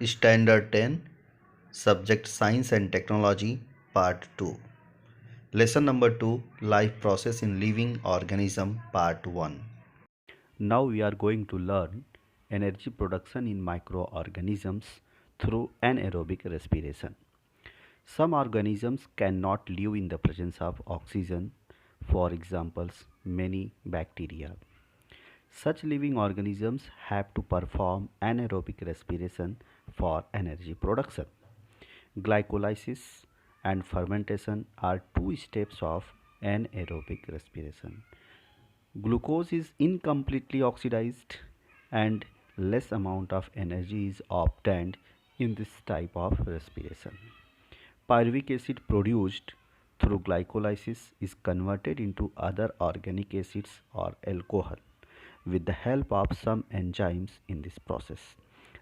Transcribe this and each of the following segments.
Standard 10, Subject Science and Technology, Part 2. Lesson number 2, Life Process in Living Organism, Part 1. Now we are going to learn energy production in microorganisms through anaerobic respiration. Some organisms cannot live in the presence of oxygen, for example, many bacteria. Such living organisms have to perform anaerobic respiration for energy production. Glycolysis and fermentation are two steps of anaerobic respiration. Glucose is incompletely oxidized and less amount of energy is obtained in this type of respiration. Pyruvic acid produced through glycolysis is converted into other organic acids or alcohol with the help of some enzymes in this process.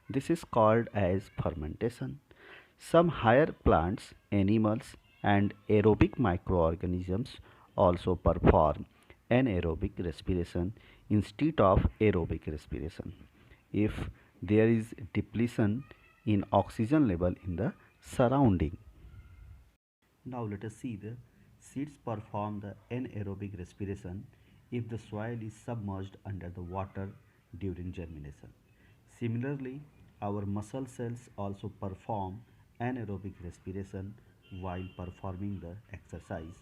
This is called as fermentation. Some higher plants, animals, and aerobic microorganisms also perform anaerobic respiration instead of aerobic respiration if there is depletion in oxygen level in the surrounding. Now let us see the seeds perform the anaerobic respiration if the soil is submerged under the water during germination. Similarly, our muscle cells also perform anaerobic respiration while performing the exercise.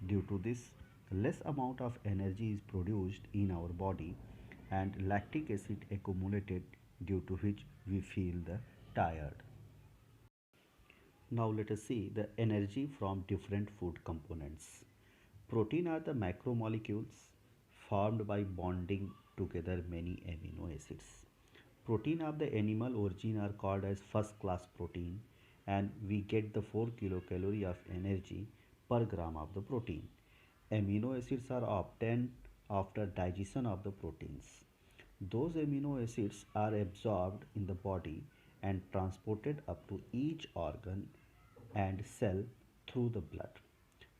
Due to this, less amount of energy is produced in our body and lactic acid accumulated, due to which we feel the tired. Now let us see the energy from different food components. Protein are the macromolecules formed by bonding together many amino acids. Protein of the animal origin are called as first class protein, and we get the 4 kilocalorie of energy per gram of the protein. Amino acids are obtained after digestion of the proteins. Those amino acids are absorbed in the body and transported up to each organ and cell through the blood.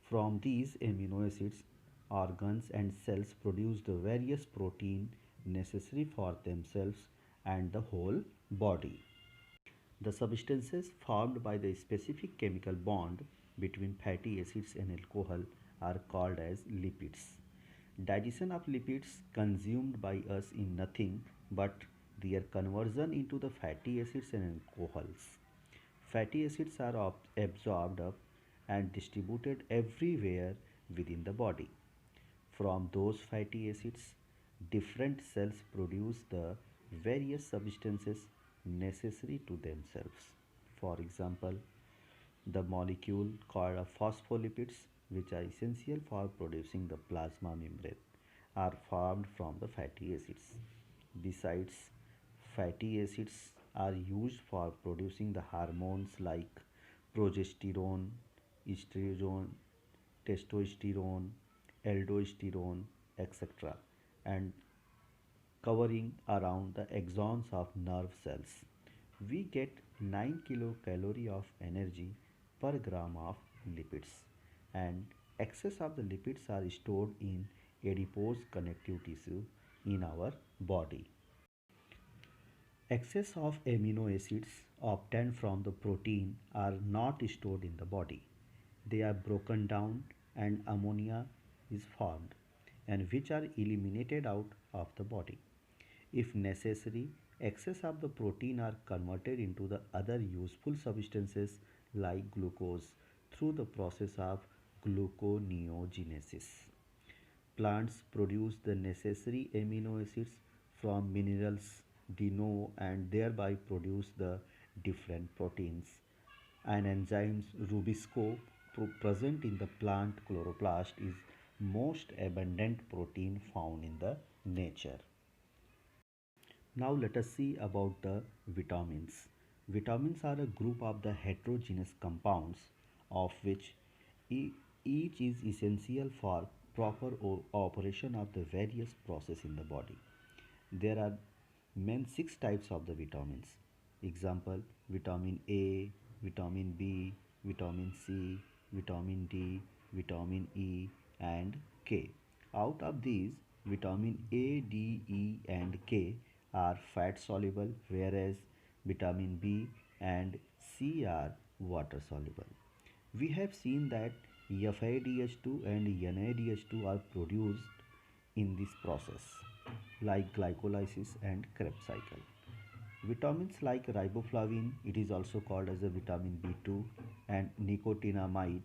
From these amino acids, organs and cells produce the various protein necessary for themselves and the whole body. The substances formed by the specific chemical bond between fatty acids and alcohol are called as lipids. Digestion of lipids consumed by us in nothing but their conversion into the fatty acids and alcohols. Fatty acids are absorbed up and distributed everywhere within the body. From those fatty acids, different cells produce the various substances necessary to themselves. For example, the molecule called phospholipids, which are essential for producing the plasma membrane, are formed from the fatty acids. Besides, fatty acids are used for producing the hormones like progesterone, estrogen, testosterone, aldosterone, etc., and covering around the axons of nerve cells. We get 9 kilocalorie of energy per gram of lipids, and excess of the lipids are stored in adipose connective tissue in our body. Excess of amino acids obtained from the protein are not stored in the body. They are broken down and ammonia is formed, and which are eliminated out of the body. If necessary, excess of the protein are converted into the other useful substances like glucose through the process of gluconeogenesis. Plants produce the necessary amino acids from minerals they know and thereby produce the different proteins. An enzyme rubisco present in the plant chloroplast is most abundant protein found in the nature. Now let us see about the vitamins. Vitamins are a group of the heterogeneous compounds of which e- each is essential for proper operation of the various processes in the body. There are main six types of the vitamins. Example: vitamin A, vitamin B, vitamin C, vitamin D, vitamin E, and K. Out of these, vitamin A, D, E, and K are fat soluble, whereas vitamin B and C are water soluble. We have seen that FADH2 and NADH2 are produced in this process, like glycolysis and Krebs cycle. Vitamins like riboflavin, it is also called as a vitamin B2, and nicotinamide,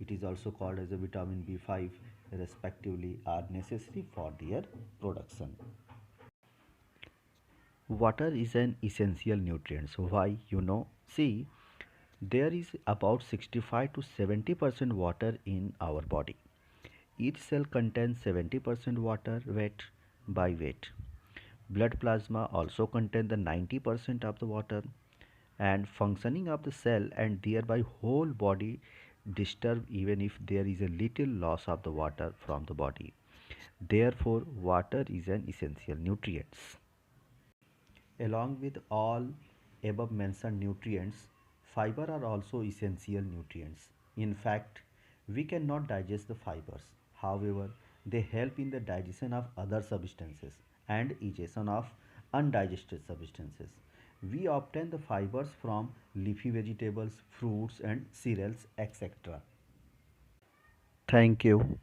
it is also called as a vitamin B5, respectively, are necessary for their production. Water is an essential nutrient. So why? See, there is about 65 to 70% water in our body. Each cell contains 70% water weight by weight. Blood plasma also contains the 90% of the water, and functioning of the cell and thereby whole body disturbed even if there is a little loss of the water from the body. Therefore, water is an essential nutrient. Along with all above mentioned nutrients, fiber are also essential nutrients. In fact, we cannot digest the fibers. However, they help in the digestion of other substances and digestion of undigested substances. We obtain the fibers from leafy vegetables, fruits, and cereals, etc. Thank you.